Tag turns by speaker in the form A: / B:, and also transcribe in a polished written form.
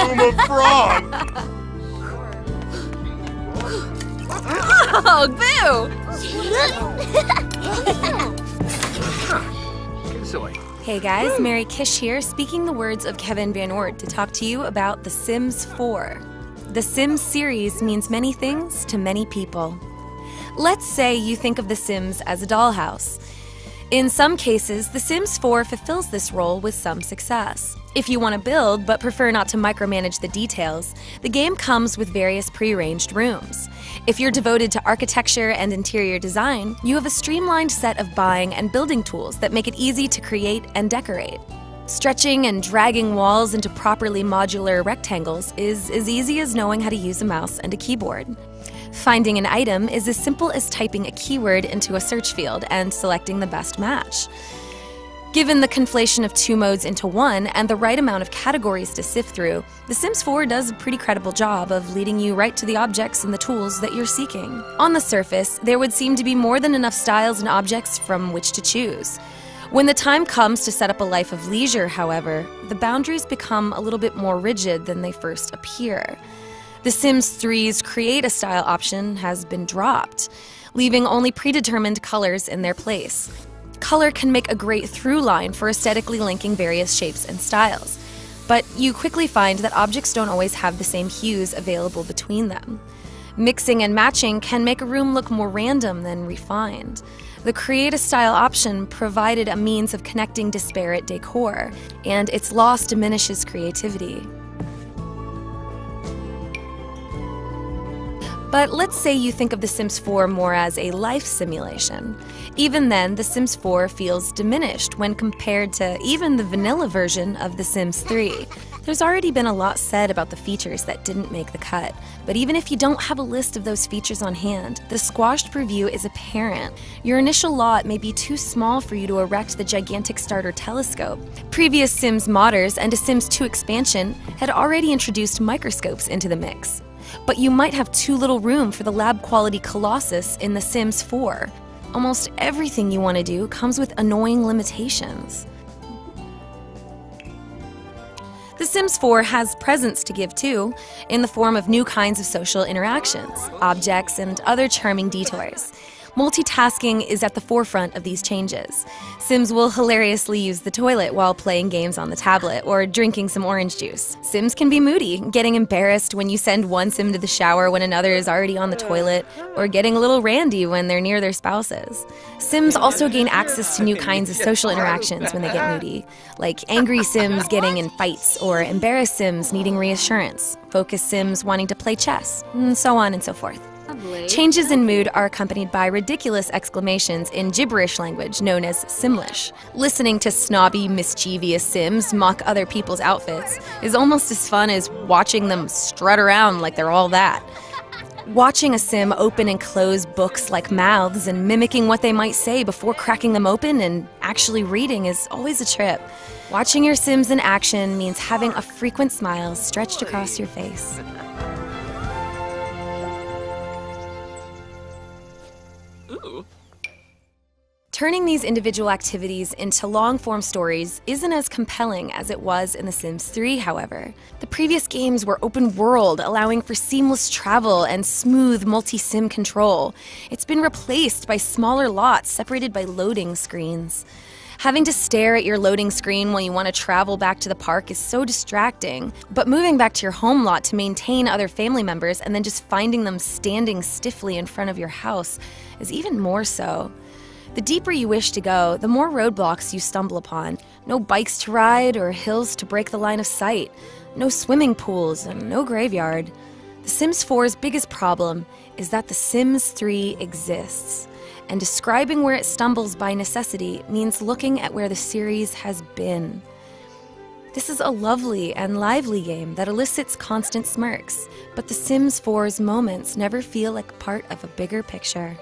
A: room of frogs!
B: Oh, boo! Hey guys, Mary Kish here, speaking the words of Kevin Van Ord to talk to you about The Sims 4. The Sims series means many things to many people. Let's say you think of The Sims as a dollhouse. In some cases, The Sims 4 fulfills this role with some success. If you want to build but prefer not to micromanage the details, the game comes with various pre-arranged rooms. If you're devoted to architecture and interior design, you have a streamlined set of buying and building tools that make it easy to create and decorate. Stretching and dragging walls into properly modular rectangles is as easy as knowing how to use a mouse and a keyboard. Finding an item is as simple as typing a keyword into a search field and selecting the best match. Given the conflation of two modes into one and the right amount of categories to sift through, The Sims 4 does a pretty credible job of leading you right to the objects and the tools that you're seeking. On the surface, there would seem to be more than enough styles and objects from which to choose. When the time comes to set up a life of leisure, however, the boundaries become a little bit more rigid than they first appear. The Sims 3's Create a Style option has been dropped, leaving only predetermined colors in their place. Color can make a great through line for aesthetically linking various shapes and styles, but you quickly find that objects don't always have the same hues available between them. Mixing and matching can make a room look more random than refined. The Create a Style option provided a means of connecting disparate decor, and its loss diminishes creativity. But let's say you think of The Sims 4 more as a life simulation. Even then, The Sims 4 feels diminished when compared to even the vanilla version of The Sims 3. There's already been a lot said about the features that didn't make the cut, but even if you don't have a list of those features on hand, the squashed preview is apparent. Your initial lot may be too small for you to erect the gigantic starter telescope. Previous Sims modders and a Sims 2 expansion had already introduced microscopes into the mix. But you might have too little room for the lab-quality Colossus in The Sims 4. Almost everything you want to do comes with annoying limitations. The Sims 4 has presents to give too, in the form of new kinds of social interactions, objects, and other charming detours. Multitasking is at the forefront of these changes. Sims will hilariously use the toilet while playing games on the tablet or drinking some orange juice. Sims can be moody, getting embarrassed when you send one Sim to the shower when another is already on the toilet, or getting a little randy when they're near their spouses. Sims also gain access to new kinds of social interactions when they get moody, like angry Sims getting in fights, or embarrassed Sims needing reassurance, focused Sims wanting to play chess, and so on and so forth. Changes in mood are accompanied by ridiculous exclamations in gibberish language known as Simlish. Listening to snobby, mischievous Sims mock other people's outfits is almost as fun as watching them strut around like they're all that. Watching a Sim open and close books like mouths and mimicking what they might say before cracking them open and actually reading is always a trip. Watching your Sims in action means having a frequent smile stretched across your face.
A: Ooh.
B: Turning these individual activities into long-form stories isn't as compelling as it was in The Sims 3, however. The previous games were open-world, allowing for seamless travel and smooth multi-sim control. It's been replaced by smaller lots separated by loading screens. Having to stare at your loading screen while you want to travel back to the park is so distracting, but moving back to your home lot to maintain other family members and then just finding them standing stiffly in front of your house is even more so. The deeper you wish to go, the more roadblocks you stumble upon. No bikes to ride or hills to break the line of sight. No swimming pools and no graveyard. The Sims 4's biggest problem is that The Sims 3 exists. And describing where it stumbles by necessity means looking at where the series has been. This is a lovely and lively game that elicits constant smirks, but The Sims 4's moments never feel like part of a bigger picture.